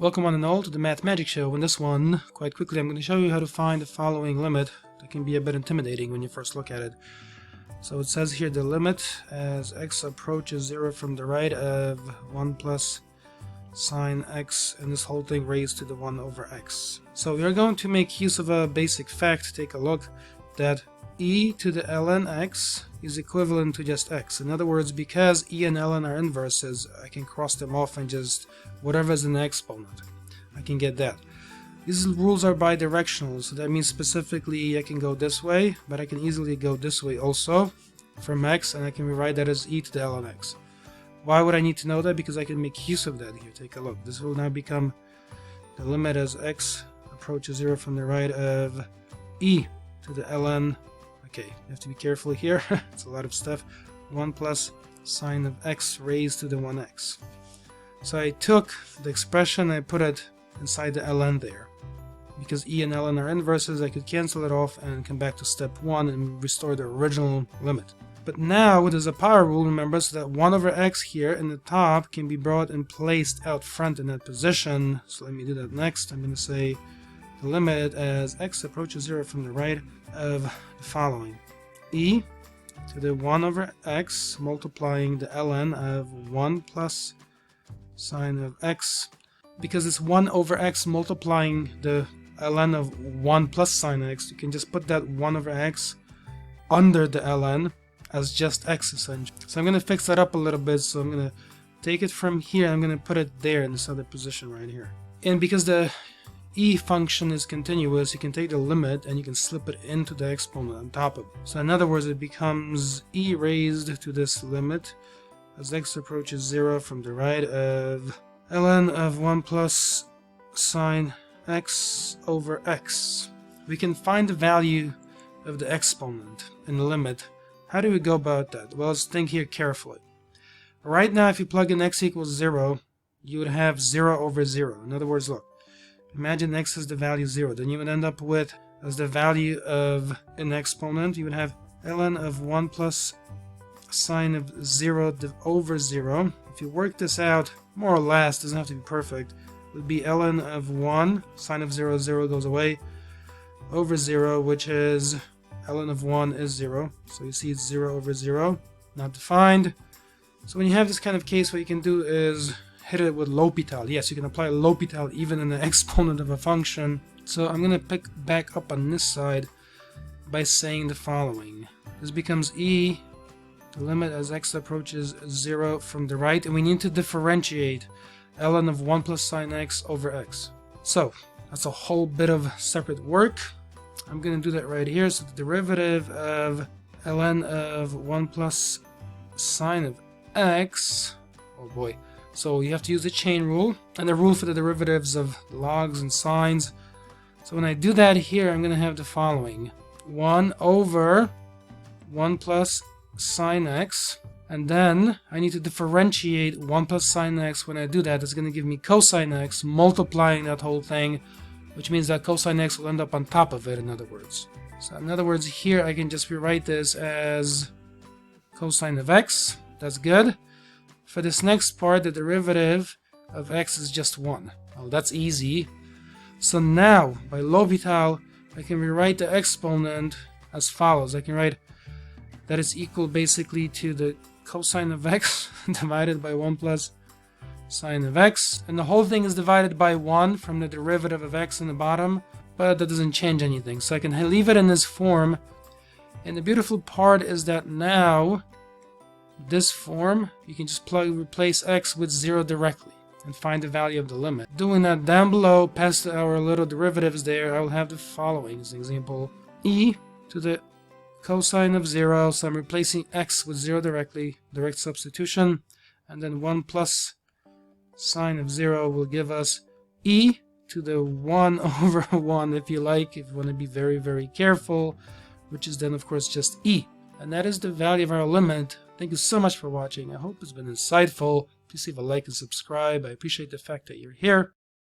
Welcome one and all to the Math Magic Show. In this one, quite quickly, I'm going to show you how to find the following limit that can be a bit intimidating when you first look at it. So it says here the limit as x approaches 0 from the right of 1 plus sine x, and this whole thing raised to the 1 over x. So we are going to make use of a basic fact. Take a look that e to the ln x is equivalent to just x. In other words, because e and ln are inverses, I can cross them off and just whatever is in the exponent, I can get that. These rules are bidirectional, so that means specifically I can go this way, but I can easily go this way also from x, and I can rewrite that as e to the ln x. Why would I need to know that? Because I can make use of that here. Take a look. This will now become the limit as x approaches 0 from the right of e to the ln. Okay, you have to be careful here. It's a lot of stuff. 1 plus sine of x raised to the 1x. So I took the expression, I put it inside the ln there. Because e and ln are inverses, I could cancel it off and come back to step 1 and restore the original limit. But now there's a power rule, remember, so that 1 over x here in the top can be brought and placed out front in that position. So let me do that next. I'm going to say the limit as x approaches 0 from the right of the following. E to the 1 over x multiplying the ln of 1 plus sine of x. Because it's 1 over x multiplying the ln of 1 plus sine x, you can just put that 1 over x under the ln as just x essentially. So I'm going to fix that up a little bit. So I'm going to take it from here, I'm going to put it there in this other position right here. And because the e function is continuous, you can take the limit and you can slip it into the exponent on top of it. So in other words, it becomes e raised to this limit as x approaches 0 from the right of ln of 1 plus sine x over x. We can find the value of the exponent in the limit. How do we go about that? Well, let's think here carefully. Right now, if you plug in x equals 0, you would have 0 over 0. In other words, look, imagine x is the value 0. Then you would end up with, as the value of an exponent, you would have ln of 1 plus sine of 0 over 0. If you work this out, more or less, doesn't have to be perfect, it would be ln of 1, sine of 0, 0 goes away, over 0, which is ln of 1 is 0. So you see it's 0 over 0, not defined. So when you have this kind of case, what you can do is hit it with Lhopital. Yes, you can apply Lhopital even in the exponent of a function. So I'm going to pick back up on this side by saying the following. This becomes e, the limit as x approaches 0 from the right, and we need to differentiate ln of 1 plus sine x over x. So that's a whole bit of separate work. I'm going to do that right here. So the derivative of ln of 1 plus sine of x, oh boy. So you have to use the chain rule and the rule for the derivatives of logs and sines. So when I do that here, I'm going to have the following. 1 over 1 plus sine x, and then I need to differentiate 1 plus sine x. When I do that, it's going to give me cosine x multiplying that whole thing, which means that cosine x will end up on top of it, in other words. So in other words, here I can just rewrite this as cosine of x. That's good. For this next part, the derivative of x is just 1. Oh, that's easy. So now, by Lhopital, I can rewrite the exponent as follows. I can write that is equal basically to the cosine of x divided by 1 plus sine of x. And the whole thing is divided by 1 from the derivative of x in the bottom, but that doesn't change anything. So I can leave it in this form. And the beautiful part is that now, this form, you can just replace x with 0 directly and find the value of the limit. Doing that down below, past our little derivatives there, I will have the following as an example. E to the cosine of 0, so I'm replacing x with 0 directly, direct substitution, and then 1 plus sine of 0 will give us e to the 1 over 1, if you like, if you want to be very, very careful, which is then, of course, just e. And that is the value of our limit. Thank you so much for watching. I hope it's been insightful. Please leave a like and subscribe. I appreciate the fact that you're here.